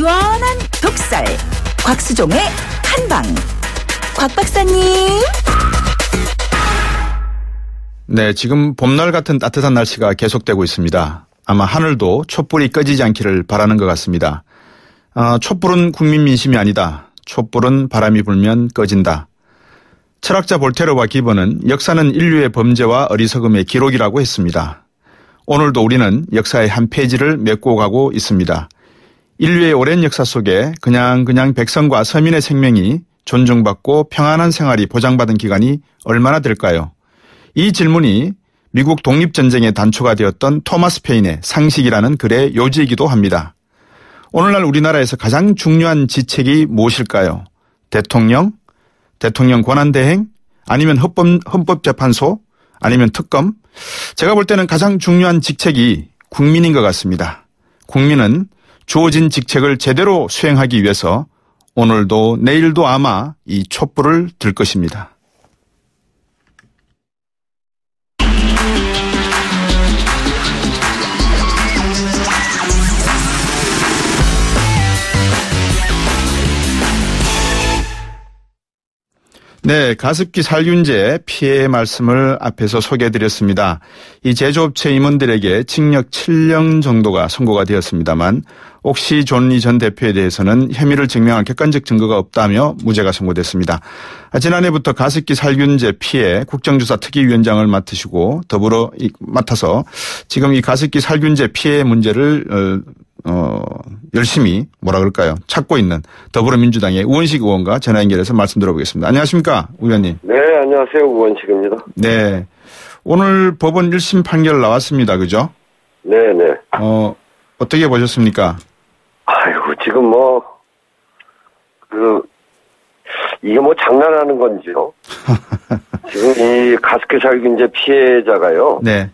시원한 독설. 곽수종의 한방. 곽 박사님. 네, 지금 봄날 같은 따뜻한 날씨가 계속되고 있습니다. 아마 하늘도 촛불이 꺼지지 않기를 바라는 것 같습니다. 촛불은 국민 민심이 아니다. 촛불은 바람이 불면 꺼진다. 철학자 볼테르와 기본은 역사는 인류의 범죄와 어리석음의 기록이라고 했습니다. 오늘도 우리는 역사의 한 페이지를 메꾸어 가고 있습니다. 인류의 오랜 역사 속에 그냥 백성과 서민의 생명이 존중받고 평안한 생활이 보장받은 기간이 얼마나 될까요? 이 질문이 미국 독립전쟁의 단초가 되었던 토마스 페인의 상식이라는 글의 요지이기도 합니다. 오늘날 우리나라에서 가장 중요한 지책이 무엇일까요? 대통령 권한대행, 아니면 헌법재판소, 아니면 특검? 제가 볼 때는 가장 중요한 직책이 국민인 것 같습니다. 국민은 주어진 직책을 제대로 수행하기 위해서 오늘도 내일도 아마 이 촛불을 들 것입니다. 네, 가습기 살균제 피해 말씀을 앞에서 소개해드렸습니다. 이 제조업체 임원들에게 징역 7년 정도가 선고가 되었습니다만 옥시 존리 전 대표에 대해서는 혐의를 증명할 객관적 증거가 없다며 무죄가 선고됐습니다. 지난해부터 가습기 살균제 피해 국정조사 특위위원장을 맡아서 지금 이 가습기 살균제 피해 문제를 열심히 찾고 있는 더불어민주당의 우원식 의원과 전화 연결해서 말씀 들어보겠습니다. 안녕하십니까, 의원님. 네, 안녕하세요. 우원식입니다. 네. 오늘 법원 1심 판결 나왔습니다. 그죠? 네네. 어떻게 보셨습니까? 아이고, 지금 이게 장난하는 건지요? 지금 이 가습기 살균제 피해자가요. 네.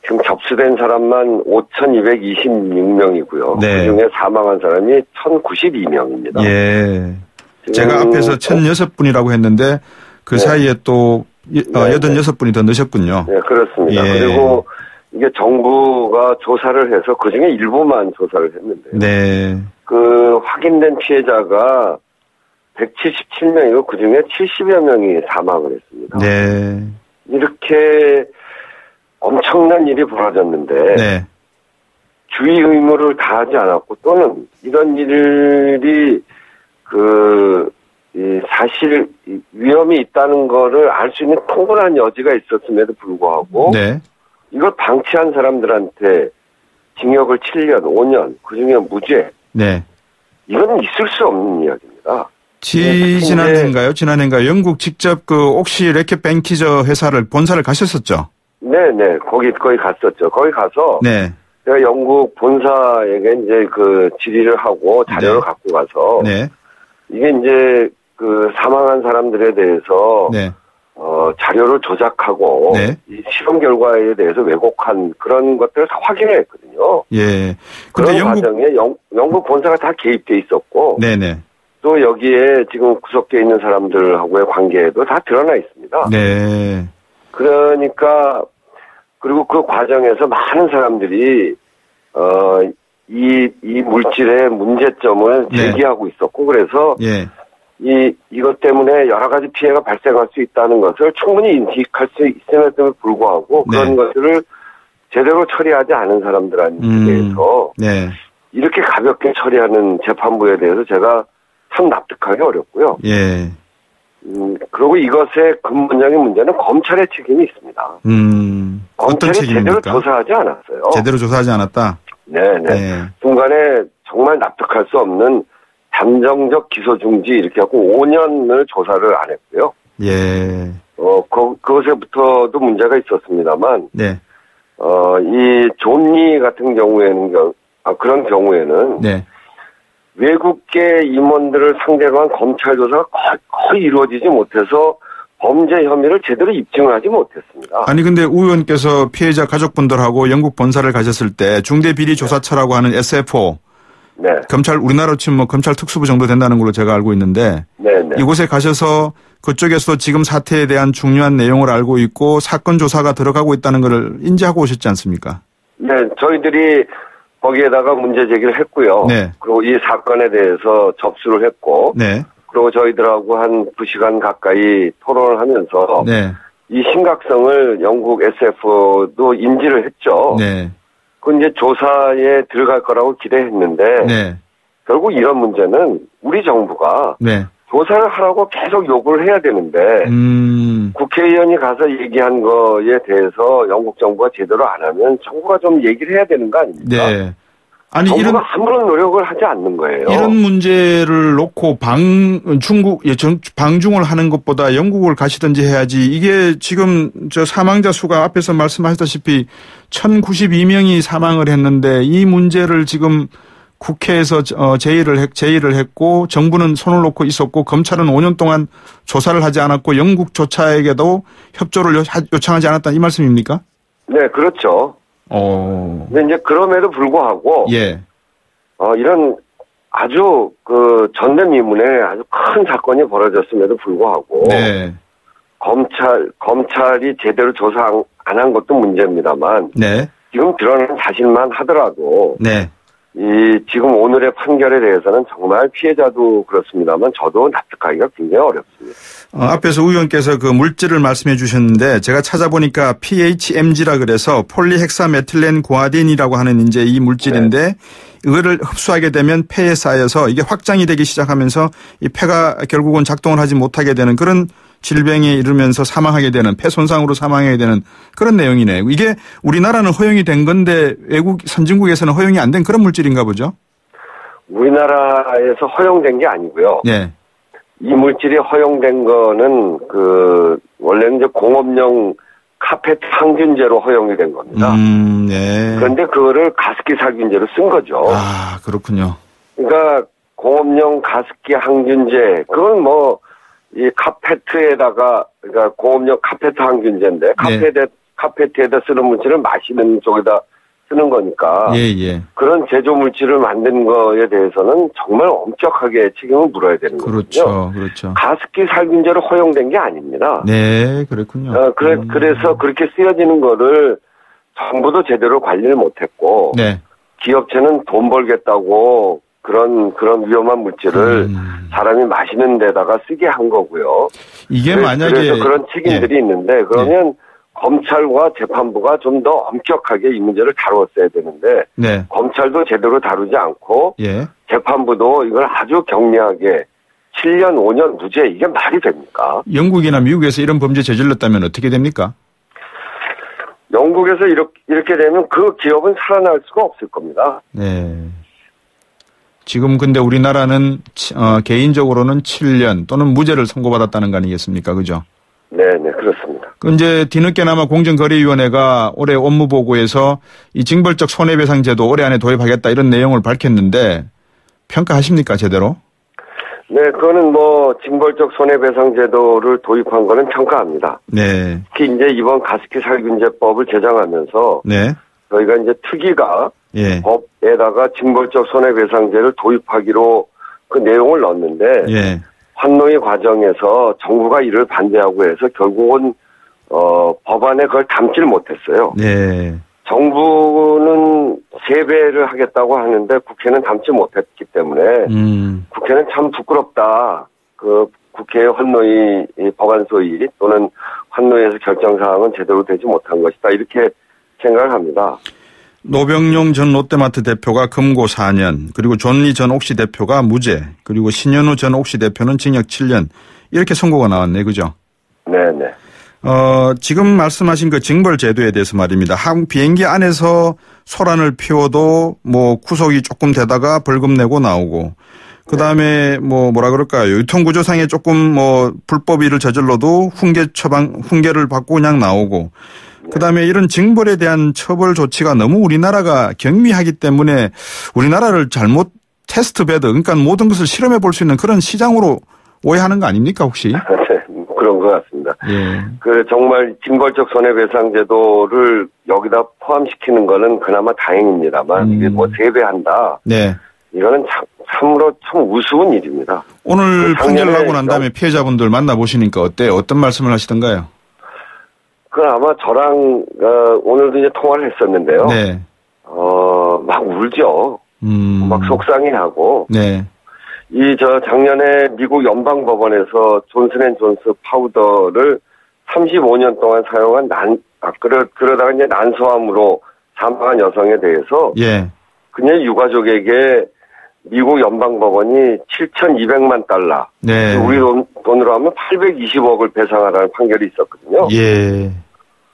지금 접수된 사람만 5,226명이고요. 네. 그중에 사망한 사람이 1,092명입니다. 예. 제가 앞에서 1,006분이라고 했는데 그 네. 사이에 또 86분이 더 넣으셨군요. 네, 그렇습니다. 예. 그리고 이게 정부가 조사를 해서 그중에 일부만 조사를 했는데 네. 그 확인된 피해자가 177명이고 그중에 70여 명이 사망을 했습니다. 네. 이렇게 엄청난 일이 벌어졌는데 네. 주의 의무를 다하지 않았고 또는 이런 일이 사실 위험이 있다는 거를 알 수 있는 충분한 여지가 있었음에도 불구하고 네. 이걸 방치한 사람들한테 징역을 7년, 5년, 그중에 무죄. 네. 이건 있을 수 없는 이야기입니다. 지난해인가요? 영국 직접 옥시 레켓 뱅키저 본사를 가셨었죠? 네네. 거기 갔었죠. 거기 가서. 네. 제가 영국 본사에게 이제 질의를 하고 자료를 네. 갖고 가서. 네. 이게 이제 사망한 사람들에 대해서. 네. 자료를 조작하고. 네. 이 실험 결과에 대해서 왜곡한 그런 것들을 다 확인을 했거든요. 예. 그런 과정에 영국 본사가 다 개입돼 있었고. 네네. 또 여기에 지금 구속되어 있는 사람들하고의 관계도 다 드러나 있습니다. 네. 그러니까 그리고 그 과정에서 많은 사람들이 이 물질의 문제점을 제기하고 있었고 그래서 예. 이것 때문에 여러 가지 피해가 발생할 수 있다는 것을 충분히 인식할 수 있음에도 불구하고 그런 것들을 제대로 처리하지 않은 사람들한테 대해서 이렇게 가볍게 처리하는 재판부에 대해서 제가 참 납득하기 어렵고요. 예. 그리고 이것의 근본적인 문제는 검찰의 책임이 있습니다. 검찰이 제대로 조사하지 않았어요. 제대로 조사하지 않았다? 네네. 중간에 정말 납득할 수 없는 잠정적 기소 중지 이렇게 하고 5년을 조사를 안 했고요. 예. 그것에부터도 문제가 있었습니다만. 네. 이 존리 같은 경우에는, 그런 경우에는. 네. 외국계 임원들을 상대로 한 검찰 조사가 거의 이루어지지 못해서 범죄 혐의를 제대로 입증을 하지 못했습니다. 아니 근데 우 의원께서 피해자 가족분들하고 영국 본사를 가셨을 때 중대비리조사처라고 하는 SFO 네. 우리나라로 치면 검찰 특수부 정도 된다는 걸로 제가 알고 있는데 네네. 이곳에 가셔서 그쪽에서 지금 사태에 대한 중요한 내용을 알고 있고 사건 조사가 들어가고 있다는 것을 인지하고 오셨지 않습니까? 네, 저희들이 거기에다가 문제 제기를 했고요. 네. 그리고 이 사건에 대해서 접수를 했고. 네. 그리고 저희들하고 한 2시간 가까이 토론을 하면서. 네. 이 심각성을 영국 SF도 인지를 했죠. 네. 그 이제 조사에 들어갈 거라고 기대했는데. 네. 결국 이런 문제는 우리 정부가. 네. 조사를 하라고 계속 요구를 해야 되는데. 국회의원이 가서 얘기한 거에 대해서 영국 정부가 제대로 안 하면 정부가 좀 얘기를 해야 되는 거 아닙니까? 네. 아니, 정부가 아무런 노력을 하지 않는 거예요. 이런 문제를 놓고 방중을 하는 것보다 영국을 가시든지 해야지. 이게 지금 저 사망자 수가 앞에서 말씀하셨다시피 1092명이 사망을 했는데 이 문제를 지금 국회에서 제의를 했고 정부는 손을 놓고 있었고 검찰은 5년 동안 조사를 하지 않았고 영국조차에게도 협조를 요청하지 않았다 이 말씀입니까? 네, 그렇죠. 근데 이제 그럼에도 불구하고 예. 이런 아주 그 전대미문의 아주 큰 사건이 벌어졌음에도 불구하고 네. 검찰이 제대로 조사 안 한 것도 문제입니다만 네. 지금 드러난 사실만 하더라도 네. 지금 오늘의 판결에 대해서는 정말 피해자도 그렇습니다만 저도 납득하기가 굉장히 어렵습니다. 앞에서 의원께서 그 물질을 말씀해 주셨는데 제가 찾아보니까 PHMG라 그래서 폴리헥사메틸렌 구아딘이라고 하는 이제 이 물질인데 네. 이거를 흡수하게 되면 폐에 쌓여서 이게 확장이 되기 시작하면서 이 폐가 결국은 작동을 하지 못하게 되는 그런 질병에 이르면서 사망하게 되는 폐 손상으로 사망하게 되는 그런 내용이네요. 이게 우리나라는 허용이 된 건데 외국 선진국에서는 허용이 안 된 그런 물질인가 보죠? 우리나라에서 허용된 게 아니고요. 네. 이 물질이 허용된 거는 원래는 이제 공업용 카펫 항균제로 허용이 된 겁니다. 네. 그런데 그거를 가습기 살균제로 쓴 거죠. 아, 그렇군요. 그러니까 공업용 가습기 항균제, 그건 이 카페트에다가, 그러니까 공업용 카페트 항균제인데, 카페트에다 쓰는 물질을 마시는 쪽에다 쓰는 거니까. 예. 그런 제조 물질을 만든 거에 대해서는 정말 엄격하게 책임을 물어야 되는 거죠. 그렇죠. 가습기 살균제로 허용된 게 아닙니다. 네, 그렇군요. 그래서 그렇게 쓰여지는 거를 정부도 제대로 관리를 못했고, 네. 기업체는 돈 벌겠다고 그런 위험한 물질을 사람이 마시는 데다가 쓰게 한 거고요. 이게 만약에 그래서 그런 책임들이 있는데 그러면 검찰과 재판부가 좀 더 엄격하게 이 문제를 다루었어야 되는데 검찰도 제대로 다루지 않고 재판부도 이걸 아주 경미하게 7년, 5년 무죄 이게 말이 됩니까? 영국이나 미국에서 이런 범죄 저질렀다면 어떻게 됩니까? 영국에서 이렇게 되면 그 기업은 살아날 수가 없을 겁니다. 네. 지금 근데 우리나라는 개인적으로는 7년 또는 무죄를 선고받았다는 거 아니겠습니까? 그죠? 네, 그렇습니다. 이제 뒤늦게나마 공정거래위원회가 올해 업무보고에서 이 징벌적 손해배상제도 올해 안에 도입하겠다 이런 내용을 밝혔는데 평가하십니까? 제대로? 네, 그거는 징벌적 손해배상제도를 도입한 거는 평가합니다. 네. 특히 이제 이번 가습기 살균제법을 제정하면서 네. 저희가 이제 특위가 법에다가 징벌적 손해배상제를 도입하기로 그 내용을 넣었는데 환노위 과정에서 정부가 이를 반대하고 해서 결국은 법안에 그걸 담지를 못했어요. 네. 정부는 3배를 하겠다고 하는데 국회는 담지 못했기 때문에 국회는 참 부끄럽다. 그 국회 환노위 법안소위 또는 환노위에서 결정사항은 제대로 되지 못한 것이다. 이렇게 생각을 합니다. 노병용 전 롯데마트 대표가 금고 4년, 그리고 존리 전 옥시 대표가 무죄, 그리고 신현우 전 옥시 대표는 징역 7년 이렇게 선고가 나왔네, 그죠? 네네. 지금 말씀하신 그 징벌 제도에 대해서 말입니다. 비행기 안에서 소란을 피워도 구속이 조금 되다가 벌금 내고 나오고, 그 다음에 뭐라 그럴까요? 유통구조상에 조금 불법일을 저질러도 훈계를 받고 그냥 나오고, 그다음에 이런 징벌에 대한 처벌 조치가 너무 우리나라가 경미하기 때문에 우리나라를 잘못 테스트베드, 그러니까 모든 것을 실험해 볼 수 있는 그런 시장으로 오해하는 거 아닙니까 혹시? 네, 그런 것 같습니다. 정말 징벌적 손해배상제도를 여기다 포함시키는 거는 그나마 다행입니다만 이게 3배 한다. 네. 이거는 참으로 참 우스운 일입니다. 오늘 판결 나고 난 다음에 피해자분들 만나보시니까 어때요? 어떤 말씀을 하시던가요? 그건 아마 저랑 오늘도 이제 통화를 했었는데요. 네. 막 울죠. 막 속상해하고. 네. 작년에 미국 연방법원에서 존슨앤존스 파우더를 35년 동안 사용한 그러다가 이제 난소암으로 사망한 여성에 대해서. 예. 그녀의 유가족에게 미국 연방법원이 7,200만 달러. 네. 우리 돈으로 하면 820억을 배상하라는 판결이 있었거든요. 예.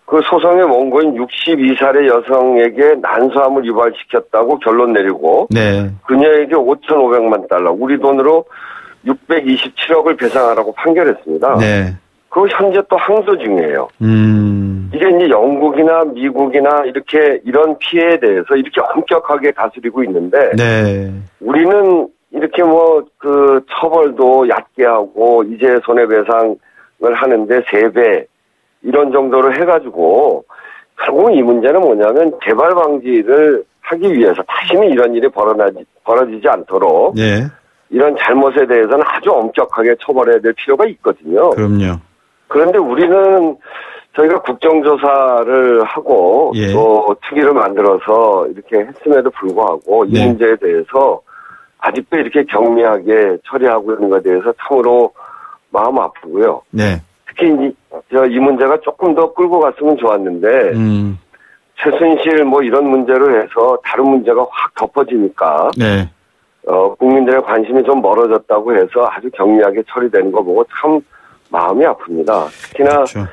그 소송의 원고인 62살의 여성에게 난소암을 유발시켰다고 결론 내리고. 네. 그녀에게 5,500만 달러, 우리 돈으로 627억을 배상하라고 판결했습니다. 네. 그거 현재 또 항소 중이에요. 이게 이제 영국이나 미국이나 이런 피해에 대해서 이렇게 엄격하게 다스리고 있는데. 네. 우리는 이렇게 처벌도 얕게 하고, 이제 손해배상을 하는데 3배, 이런 정도로 해가지고, 결국 이 문제는 뭐냐면 재발 방지를 하기 위해서 다시는 이런 일이 벌어지지 않도록. 네. 이런 잘못에 대해서는 아주 엄격하게 처벌해야 될 필요가 있거든요. 그럼요. 그런데 우리는 저희가 국정조사를 하고 예. 또 특위를 만들어서 이렇게 했음에도 불구하고 이 네. 문제에 대해서 아직도 이렇게 경미하게 처리하고 있는 것에 대해서 참으로 마음 아프고요. 네. 특히 이 문제가 조금 더 끌고 갔으면 좋았는데 최순실 이런 문제로 해서 다른 문제가 확 덮어지니까 네. 국민들의 관심이 좀 멀어졌다고 해서 아주 경미하게 처리되는 거 보고 참 마음이 아픕니다. 특히나 그렇죠.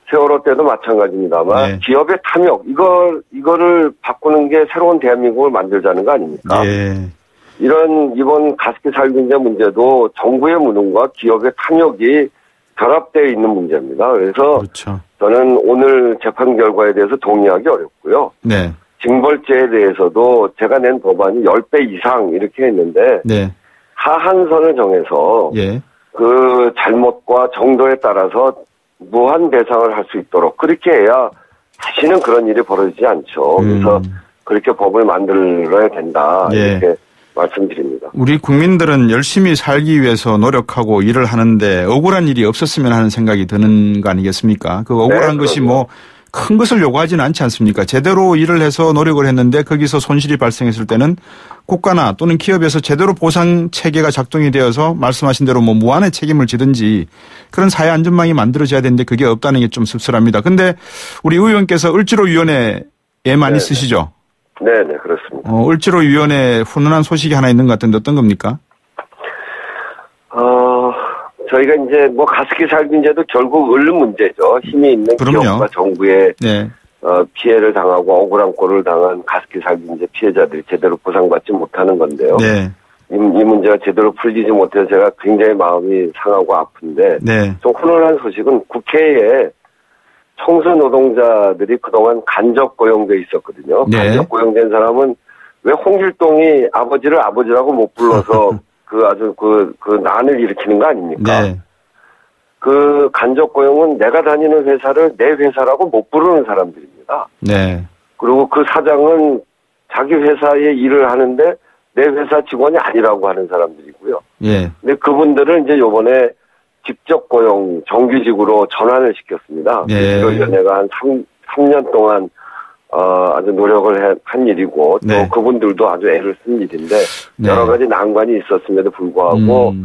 세월호 때도 마찬가지입니다만 네. 기업의 탐욕 이거를 바꾸는 게 새로운 대한민국을 만들자는 거 아닙니까? 네. 이번 가습기 살균제 문제도 정부의 무능과 기업의 탐욕이 결합되어 있는 문제입니다. 그래서 그렇죠. 저는 오늘 재판 결과에 대해서 동의하기 어렵고요. 네. 징벌죄에 대해서도 제가 낸 법안이 10배 이상 이렇게 했는데 네. 하한선을 정해서 예. 그 잘못과 정도에 따라서 무한 배상을 할 수 있도록 그렇게 해야 다시는 그런 일이 벌어지지 않죠. 그래서 그렇게 법을 만들어야 된다. 예. 이렇게 말씀드립니다. 우리 국민들은 열심히 살기 위해서 노력하고 일을 하는데 억울한 일이 없었으면 하는 생각이 드는 거 아니겠습니까? 그 억울한 네, 것이 큰 것을 요구하지는 않지 않습니까? 제대로 일을 해서 노력을 했는데 거기서 손실이 발생했을 때는 국가나 또는 기업에서 제대로 보상 체계가 작동이 되어서 말씀하신 대로 무한의 책임을 지든지 그런 사회 안전망이 만들어져야 되는데 그게 없다는 게 좀 씁쓸합니다. 근데 우리 의원께서 을지로위원회에만 네네. 있으시죠? 네네, 그렇습니다. 을지로위원회 훈훈한 소식이 하나 있는 것 같은데 어떤 겁니까? 저희가 이제 가습기 살균제도 결국 을 문제죠. 힘이 있는 그럼요. 기업과 정부의 네. 피해를 당하고 억울한 꼴을 당한 가습기 살균제 피해자들이 제대로 보상받지 못하는 건데요. 네. 이 문제가 제대로 풀리지 못해서 제가 굉장히 마음이 상하고 아픈데 네. 좀 훈훈한 소식은 국회에 청소 노동자들이 그동안 간접 고용돼 있었거든요. 네. 간접 고용된 사람은 왜 홍길동이 아버지를 아버지라고 못 불러서 아주 난을 일으키는 거 아닙니까? 네. 그 간접 고용은 내가 다니는 회사를 내 회사라고 못 부르는 사람들입니다. 네. 그리고 그 사장은 자기 회사에 일을 하는데 내 회사 직원이 아니라고 하는 사람들이고요. 예. 근데 그분들은 이제 요번에 직접 고용 정규직으로 전환을 시켰습니다. 네. 위원회가 한 3년 동안 아주 노력을 한 일이고 또 네. 그분들도 아주 애를 쓴 일인데 네. 여러 가지 난관이 있었음에도 불구하고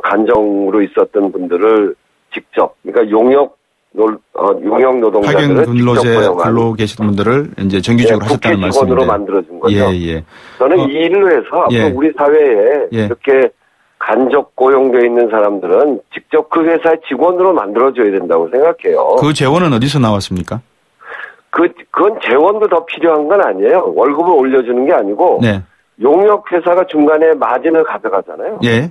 간정으로 있었던 분들을 직접 그러니까 용역 노동자들을 근로제 근로 계시던 분들을 이제 정규직으로 네, 하셨다는 말씀인데 국회직원으로 만들어준 거죠. 예. 저는 이 일을 해서 예. 우리 사회에 이렇게 간접 고용되어 있는 사람들은 직접 그 회사의 직원으로 만들어줘야 된다고 생각해요. 그 재원은 어디서 나왔습니까? 그건 재원도 더 필요한 건 아니에요. 월급을 올려주는 게 아니고 네. 용역 회사가 중간에 마진을 가져가잖아요. 예.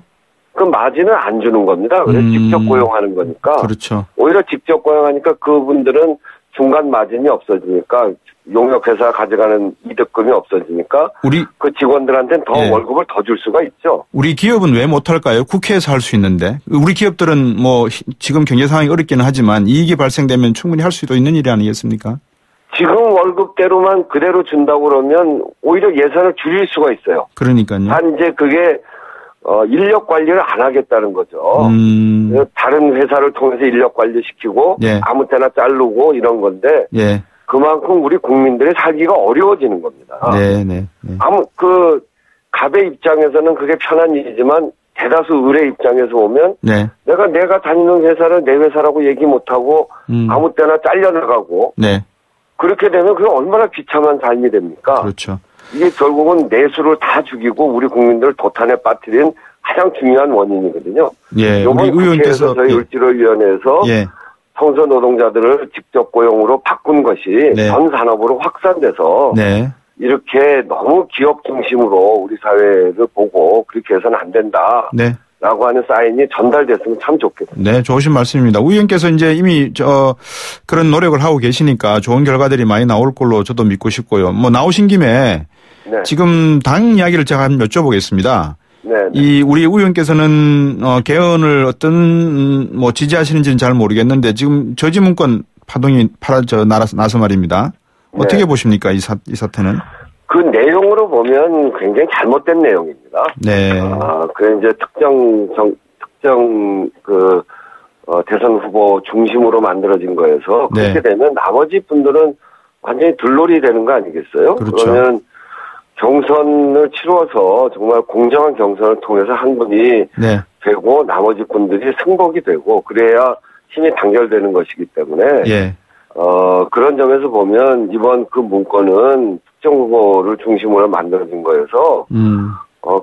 그 마진을 안 주는 겁니다. 그래서 직접 고용하는 거니까. 그렇죠. 오히려 직접 고용하니까 그분들은 중간 마진이 없어지니까 용역 회사가 가져가는 이득금이 없어지니까 그 직원들한테는 더 예. 월급을 더 줄 수가 있죠. 우리 기업은 왜 못할까요? 국회에서 할 수 있는데. 우리 기업들은 지금 경제 상황이 어렵기는 하지만 이익이 발생되면 충분히 할 수도 있는 일이 아니겠습니까? 지금 월급대로만 그대로 준다고 그러면 오히려 예산을 줄일 수가 있어요. 그러니까요. 단 이제 그게 인력 관리를 안 하겠다는 거죠. 다른 회사를 통해서 인력 관리시키고 예. 아무 때나 자르고 이런 건데 예. 그만큼 우리 국민들이 살기가 어려워지는 겁니다. 네. 갑의 입장에서는 그게 편한 일이지만 대다수 을의 입장에서 보면 네. 내가 다니는 회사를 내 회사라고 얘기 못하고 아무 때나 잘려나가고 네. 그렇게 되면 그게 얼마나 비참한 삶이 됩니까? 그렇죠. 이게 결국은 내수를 다 죽이고 우리 국민들을 도탄에 빠뜨린 가장 중요한 원인이거든요. 예, 이번 국회에서 저희 을지로위원회에서 성소 노동자들을 직접 고용으로 바꾼 것이 전 산업으로 확산돼서 이렇게 너무 기업 중심으로 우리 사회를 보고 그렇게 해서는 안 된다. 라고 하는 사인이 전달됐으면 참 좋겠습니다. 네, 좋으신 말씀입니다. 의원께서 이제 이미 그런 노력을 하고 계시니까 좋은 결과들이 많이 나올 걸로 저도 믿고 싶고요. 뭐 나오신 김에 지금 당 이야기를 제가 한번 여쭤보겠습니다. 이 우리 의원께서는 개헌을 어떤 지지하시는지는 잘 모르겠는데 지금 저지문건 파동이 나서 말입니다. 어떻게 보십니까 이 사태는? 그 내용으로 보면 굉장히 잘못된 내용입니다. 그 이제 특정 대선 후보 중심으로 만들어진 거여서 그렇게 되면 나머지 분들은 완전히 들놀이 되는 거 아니겠어요? 그렇죠. 그러면 경선을 치러서 정말 공정한 경선을 통해서 한 분이 되고 나머지 분들이 승복이 되고 그래야 힘이 단결되는 것이기 때문에 그런 점에서 보면 이번 그 문건은 특정 후보를 중심으로 만들어진 거여서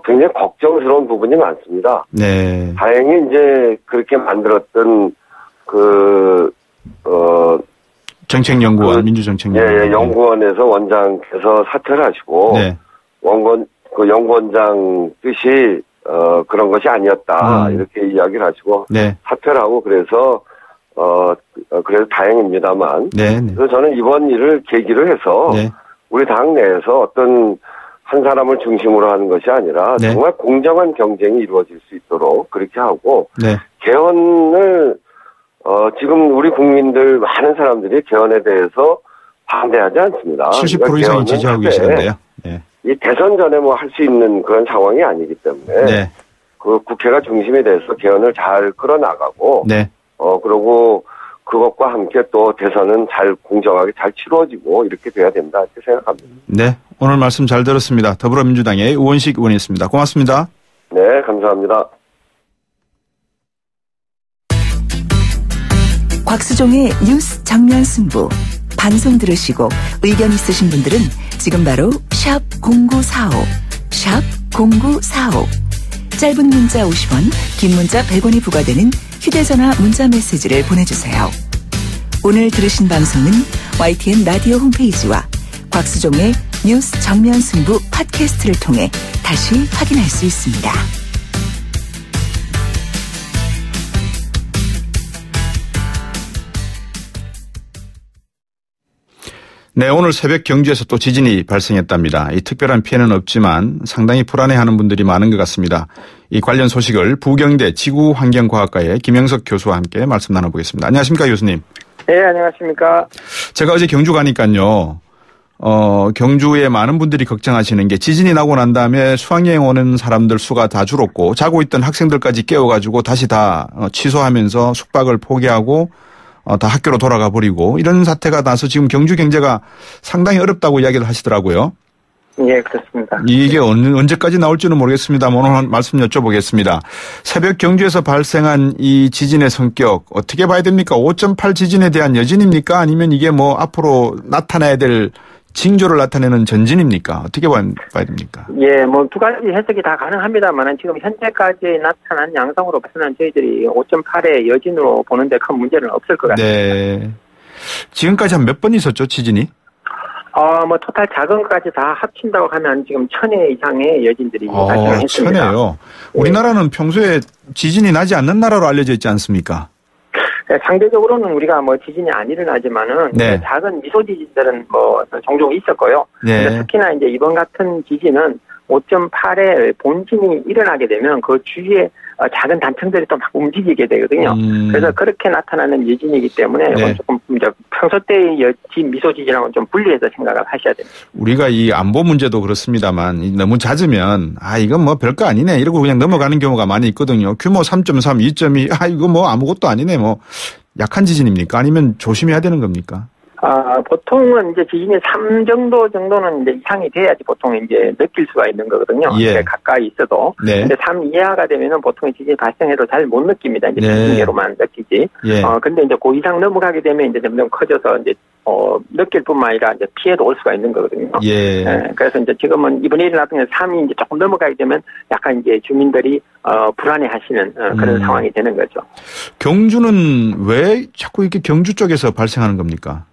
굉장히 걱정스러운 부분이 많습니다. 다행히 이제 그렇게 만들었던 정책연구원, 민주정책연구원. 연구원에서 원장께서 사퇴를 하시고 연구원장 뜻이 그런 것이 아니었다 이렇게 이야기를 하시고 사퇴를 하고 그래서 다행입니다만 그래서 저는 이번 일을 계기로 해서 우리 당 내에서 어떤 한 사람을 중심으로 하는 것이 아니라 정말 공정한 경쟁이 이루어질 수 있도록 그렇게 하고 개헌을 지금 우리 국민들 많은 사람들이 개헌에 대해서 반대하지 않습니다. 70% 이상이 지지하고 계시는데요. 이 대선 전에 할 수 있는 그런 상황이 아니기 때문에 그 국회가 중심이 돼서 개헌을 잘 끌어나가고 그리고 그것과 함께 또 대선은 잘 공정하게 잘 치루어지고 이렇게 돼야 된다 이렇게 생각합니다. 네, 오늘 말씀 잘 들었습니다. 더불어민주당의 우원식 의원이었습니다. 고맙습니다. 네, 감사합니다. 곽수종의 뉴스 정면 승부 방송 들으시고 의견 있으신 분들은 지금 바로 샵 0945 샵 0945 짧은 문자 50원 긴 문자 100원이 부과되는 휴대전화 문자 메시지를 보내주세요. 오늘 들으신 방송은 YTN 라디오 홈페이지와 곽수종의 뉴스 정면 승부 팟캐스트를 통해 다시 확인할 수 있습니다. 네, 오늘 새벽 경주에서 또 지진이 발생했답니다. 이 특별한 피해는 없지만 상당히 불안해하는 분들이 많은 것 같습니다. 이 관련 소식을 부경대 지구환경과학과의 김영석 교수와 함께 말씀 나눠보겠습니다. 안녕하십니까, 교수님? 네, 안녕하십니까? 제가 어제 경주 가니까요. 경주에 많은 분들이 걱정하시는 게 지진이 나고 난 다음에 수학여행 오는 사람들 수가 다 줄었고 자고 있던 학생들까지 깨워가지고 다시 다 취소하면서 숙박을 포기하고 다 학교로 돌아가 버리고 이런 사태가 나서 지금 경주 경제가 상당히 어렵다고 이야기를 하시더라고요. 예, 그렇습니다. 이게 언제까지 나올지는 모르겠습니다만 오늘 말씀 여쭤보겠습니다. 새벽 경주에서 발생한 이 지진의 성격 어떻게 봐야 됩니까? 5.8 지진에 대한 여진입니까? 아니면 이게 앞으로 나타나야 될 징조를 나타내는 전진입니까? 어떻게 봐야 됩니까? 예, 두 가지 해석이 다 가능합니다만 지금 현재까지 나타난 양상으로 봐서는 저희들이 5.8의 여진으로 보는데 큰 문제는 없을 것 같습니다. 네. 지금까지 한 몇 번 있었죠, 지진이? 토탈 작은 것까지 다 합친다고 하면 지금 1000회 이상의 여진들이 발생했습니다. 1000회요? 우리나라는 평소에 지진이 나지 않는 나라로 알려져 있지 않습니까? 네, 상대적으로는 우리가 지진이 안 일어나지만은 작은 미소 지진들은 종종 있었고요. 특히나 이제 이번 같은 지진은 5.8의 본진이 일어나게 되면 그 주위에 작은 단층들이 또 막 움직이게 되거든요. 그래서 그렇게 나타나는 여진이기 때문에 조금 평소 때의 미소 지진하고는 좀 분리해서 생각을 하셔야 됩니다. 우리가 이 안보 문제도 그렇습니다만 너무 잦으면 이건 별거 아니네 이러고 그냥 넘어가는 경우가 많이 있거든요. 규모 3.3, 2.2 이거 아무것도 아니네 약한 지진입니까? 아니면 조심해야 되는 겁니까? 보통은 이제 지진이 3 정도는 이제 이상이 돼야지 보통 이제 느낄 수가 있는 거거든요. 예. 가까이 있어도. 네. 근데 3 이하가 되면은 보통 지진이 발생해도 잘 못 느낍니다. 이제 비중계로만 느끼지. 예. 근데 이제 그 이상 넘어가게 되면 이제 점점 커져서 이제 느낄 뿐만 아니라 이제 피해도 올 수가 있는 거거든요. 예. 그래서 이제 지금은 이번에 일어났던 게 3이 이제 조금 넘어가게 되면 약간 이제 주민들이 불안해 하시는 그런 상황이 되는 거죠. 경주는 왜 자꾸 이렇게 경주 쪽에서 발생하는 겁니까?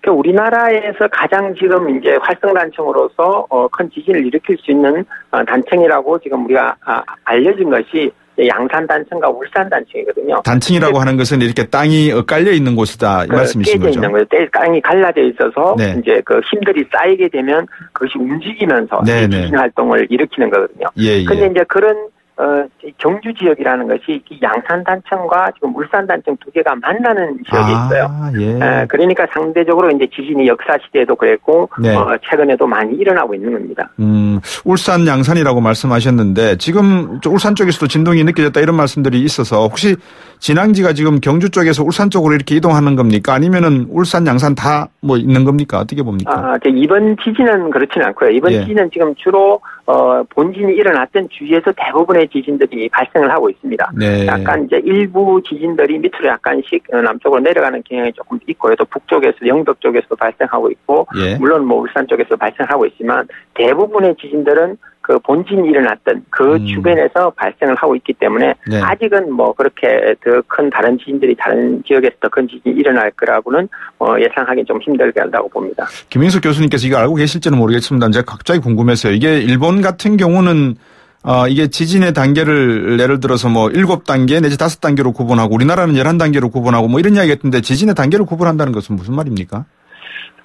우리나라에서 가장 지금 이제 활성단층으로서 큰 지진을 일으킬 수 있는 단층이라고 지금 우리가 알려진 것이 양산단층과 울산단층이거든요. 단층이라고 하는 것은 이렇게 땅이 엇갈려 있는 곳이다 이 말씀이신 거죠? 있는 거죠. 땅이 갈라져 있어서 네. 이제 그 힘들이 쌓이게 되면 그것이 움직이면서 지진 활동을 일으키는 거거든요. 그런데 이제 그런 경주 지역이라는 것이 양산단층과 지금 울산단층 두 개가 만나는 지역에 있어요. 예. 그러니까 상대적으로 이제 지진이 역사 시대에도 그랬고 네. 최근에도 많이 일어나고 있는 겁니다. 울산 양산이라고 말씀하셨는데 지금 울산 쪽에서도 진동이 느껴졌다 이런 말씀들이 있어서 혹시 진앙지가 지금 경주 쪽에서 울산 쪽으로 이렇게 이동하는 겁니까? 아니면은 울산 양산 다 뭐 있는 겁니까? 어떻게 봅니까? 이번 지진은 그렇지는 않고요. 이번 지진은 지금 주로 본진이 일어났던 주위에서 대부분의 지진들이 발생을 하고 있습니다. 네. 약간 이제 일부 지진들이 밑으로 약간씩 남쪽으로 내려가는 경향이 조금 있고요. 또 북쪽에서 영덕 쪽에서도 발생하고 있고 물론 뭐 울산 쪽에서 발생하고 있지만 대부분의 지진들은 그 본진이 일어났던 그 주변에서 발생을 하고 있기 때문에 아직은 뭐 그렇게 더 큰 다른 지진들이 다른 지역에서 더 큰 지진이 일어날 거라고는 예상하기 좀 힘들게 한다고 봅니다. 김인석 교수님께서 이거 알고 계실지는 모르겠습니다. 제가 갑자기 궁금해서요. 이게 일본 같은 경우는 이게 지진의 단계를 예를 들어서 뭐 7단계 내지 5단계로 구분하고 우리나라는 11단계로 구분하고 뭐 이런 이야기가 있던데 지진의 단계를 구분한다는 것은 무슨 말입니까?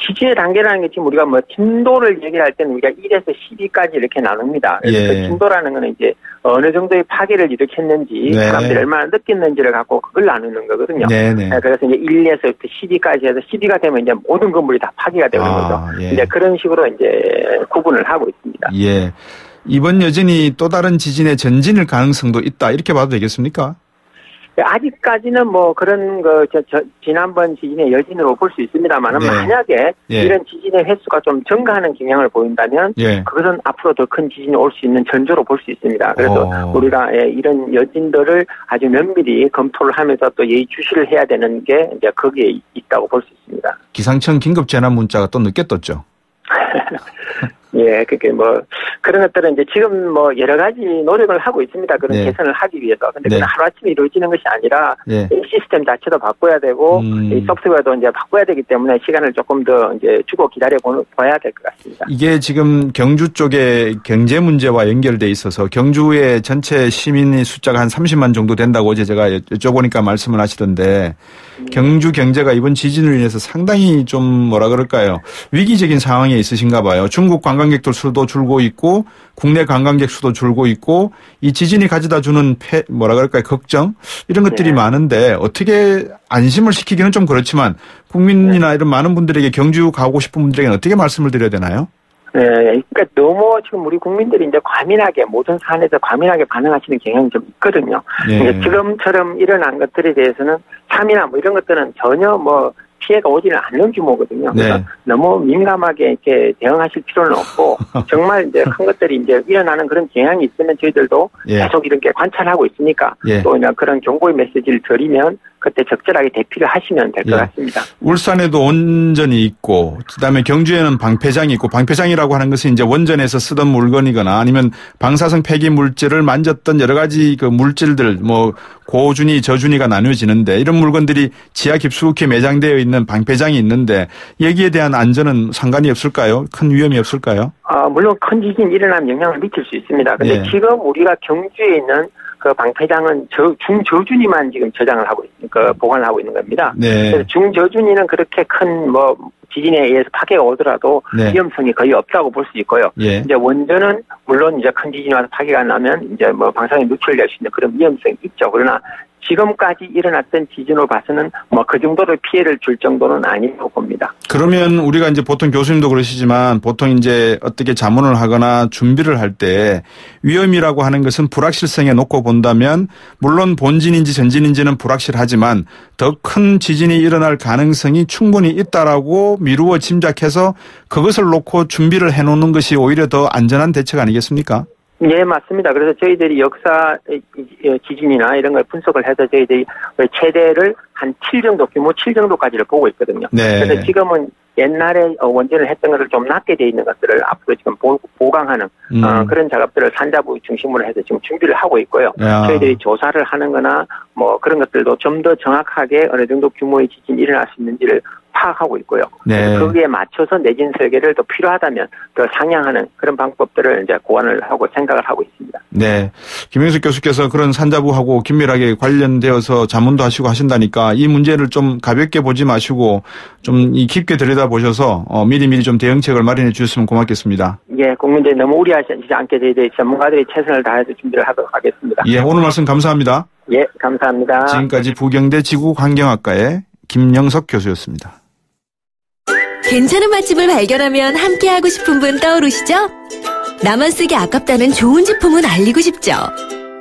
지진의 단계라는 게 지금 우리가 뭐 진도를 얘기할 때는 우리가 1에서 10위까지 이렇게 나눕니다. 그래서 그 진도라는 거는 이제 어느 정도의 파괴를 일으켰는지 사람들이 얼마나 느꼈는지를 갖고 그걸 나누는 거거든요. 그래서 이제 1에서 10위까지 해서 10위가 되면 이제 모든 건물이 다 파괴가 되는 거죠. 이제 그런 식으로 이제 구분을 하고 있습니다. 예. 이번 여진이 또 다른 지진의 전진일 가능성도 있다 이렇게 봐도 되겠습니까? 아직까지는 뭐 그런 지난번 지진의 여진으로 볼 수 있습니다만 만약에 이런 지진의 횟수가 좀 증가하는 경향을 보인다면 그것은 앞으로 더 큰 지진이 올 수 있는 전조로 볼 수 있습니다. 그래서 우리가 이런 여진들을 아주 면밀히 검토를 하면서 또 예의주시를 해야 되는 게 이제 거기에 있다고 볼 수 있습니다. 기상청 긴급재난 문자가 또 늦게 떴죠. 그게 뭐, 그런 것들은 이제 지금 뭐 여러 가지 노력을 하고 있습니다. 그런 개선을 하기 위해서. 근데 그건 하루아침에 이루어지는 것이 아니라 이 시스템 자체도 바꿔야 되고, 이 소프트웨어도 이제 바꿔야 되기 때문에 시간을 조금 더 이제 주고 기다려 봐야 될 것 같습니다. 이게 지금 경주 쪽에 경제 문제와 연결돼 있어서 경주의 전체 시민의 숫자가 한 30만 정도 된다고 어제 제가 여쭤보니까 말씀을 하시던데, 경주 경제가 이번 지진으로 인해서 상당히 좀 뭐라 그럴까요? 위기적인 상황에 있으신가 봐요. 중국 관광객들 수도 줄고 있고 국내 관광객 수도 줄고 있고 이 지진이 가져다 주는 뭐라 그럴까요? 걱정 이런 것들이 많은데 어떻게 안심을 시키기는 좀 그렇지만 국민이나 이런 많은 분들에게 경주 가고 싶은 분들에게는 어떻게 말씀을 드려야 되나요? 그러니까 너무 지금 우리 국민들이 이제 과민하게 모든 사안에서 과민하게 반응하시는 경향이 좀 있거든요. 지금처럼 일어난 것들에 대해서는 3이나 뭐 이런 것들은 전혀 뭐 피해가 오지는 않는 규모거든요. 그래서 너무 민감하게 이렇게 대응하실 필요는 없고 정말 이제 큰 것들이 이제 일어나는 그런 경향이 있으면 저희들도 계속 이렇게 관찰하고 있으니까 또 그냥 그런 경고의 메시지를 드리면 그때 적절하게 대피를 하시면 될 것 같습니다. 울산에도 원전이 있고 그다음에 경주에는 방패장이 있고 방패장이라고 하는 것은 이제 원전에서 쓰던 물건이거나 아니면 방사성 폐기 물질을 만졌던 여러 가지 그 물질들 뭐 고준위 저준위가 나뉘어지는데 이런 물건들이 지하 깊숙이 매장되어 있는 방패장이 있는데 여기에 대한 안전은 상관이 없을까요? 큰 위험이 없을까요? 물론 큰 지진이 일어나면 영향을 미칠 수 있습니다. 그런데 지금 우리가 경주에 있는 그 방패장은 중저준위만 지금 저장을 하고 보관을 하고 있는 겁니다. 그래서 중저준위는 그렇게 큰 뭐 지진에 의해서 파괴가 오더라도 네. 위험성이 거의 없다고 볼 수 있고요. 예. 이제 원전은 물론 이제 큰 지진이 와서 파괴가 나면 이제 뭐 방사능에 노출될 수 있는 그런 위험성이 있죠. 그러나 지금까지 일어났던 지진으로 봐서는 뭐 그 정도로 피해를 줄 정도는 아니라고 봅니다. 그러면 우리가 이제 보통 교수님도 그러시지만 보통 이제 어떻게 자문을 하거나 준비를 할 때 위험이라고 하는 것은 불확실성에 놓고 본다면 물론 본진인지 전진인지는 불확실하지만 더 큰 지진이 일어날 가능성이 충분히 있다라고 미루어 짐작해서 그것을 놓고 준비를 해놓는 것이 오히려 더 안전한 대책 아니겠습니까? 네, 맞습니다. 그래서 저희들이 역사 지진이나 이런 걸 분석을 해서 저희들이 최대를 한 7 정도, 규모 7 정도까지를 보고 있거든요. 네. 그래서 지금은 옛날에 원전을 했던 것을 좀 낮게 돼 있는 것들을 앞으로 지금 보강하는 그런 작업들을 산자부 중심으로 해서 지금 준비를 하고 있고요. 야. 저희들이 조사를 하는 거나 뭐 그런 것들도 좀 더 정확하게 어느 정도 규모의 지진이 일어날 수 있는지를 파악하고 있고요. 네. 거기에 맞춰서 내진 설계를 더 필요하다면 더 상향하는 그런 방법들을 이제 고안을 하고 생각을 하고 있습니다. 네. 김영석 교수께서 그런 산자부하고 긴밀하게 관련되어서 자문도 하시고 하신다니까 이 문제를 좀 가볍게 보지 마시고 좀 깊게 들여다보셔서 미리미리 좀 대응책을 마련해 주셨으면 고맙겠습니다. 예, 국민들이 너무 우려하지 않게 저희들이 전문가들이 최선을 다해서 준비를 하도록 하겠습니다. 예, 오늘 말씀 감사합니다. 예, 감사합니다. 지금까지 부경대 지구환경학과의 김영석 교수였습니다. 괜찮은 맛집을 발견하면 함께하고 싶은 분 떠오르시죠? 나만 쓰기 아깝다는 좋은 제품은 알리고 싶죠?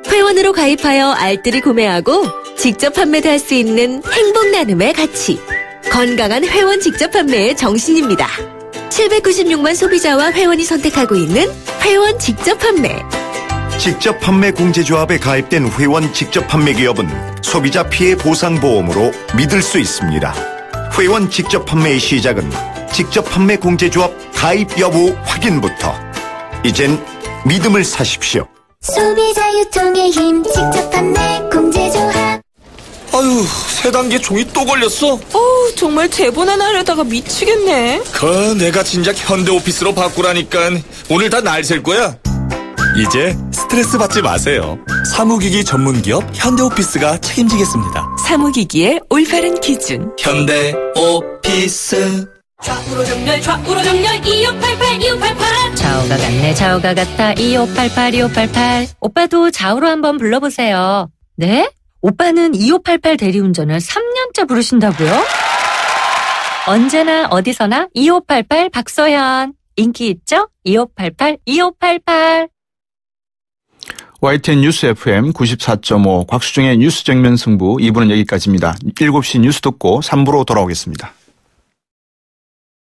회원으로 가입하여 알뜰히 구매하고 직접 판매도 할 수 있는 행복 나눔의 가치. 건강한 회원 직접 판매의 정신입니다. 796만 소비자와 회원이 선택하고 있는 회원 직접 판매. 직접 판매 공제조합에 가입된 회원 직접 판매 기업은 소비자 피해 보상 보험으로 믿을 수 있습니다. 회원 직접 판매의 시작은 직접 판매 공제조합 가입 여부 확인부터. 이젠 믿음을 사십시오. 소비자 유통의 힘 직접 판매 공제조합. 아유, 세 단계 종이 또 걸렸어? 정말 제본 하나 하려다가 미치겠네. 내가 진작 현대오피스로 바꾸라니까. 오늘 다 날 셀 거야. 이제 스트레스 받지 마세요. 사무기기 전문기업 현대오피스가 책임지겠습니다. 사무기기의 올바른 기준 현대오피스. 좌우로 정렬 2588 2588. 좌우가 같네 좌우가 같아 2588 2588. 오빠도 좌우로 한번 불러보세요. 네? 오빠는 2588 대리운전을 3년째 부르신다고요? 언제나 어디서나 2588 박소연. 인기 있죠? 2588 2588. YTN 뉴스 FM 94.5 곽수정의 뉴스 정면 승부 2부는 여기까지입니다. 7시 뉴스 듣고 3부로 돌아오겠습니다.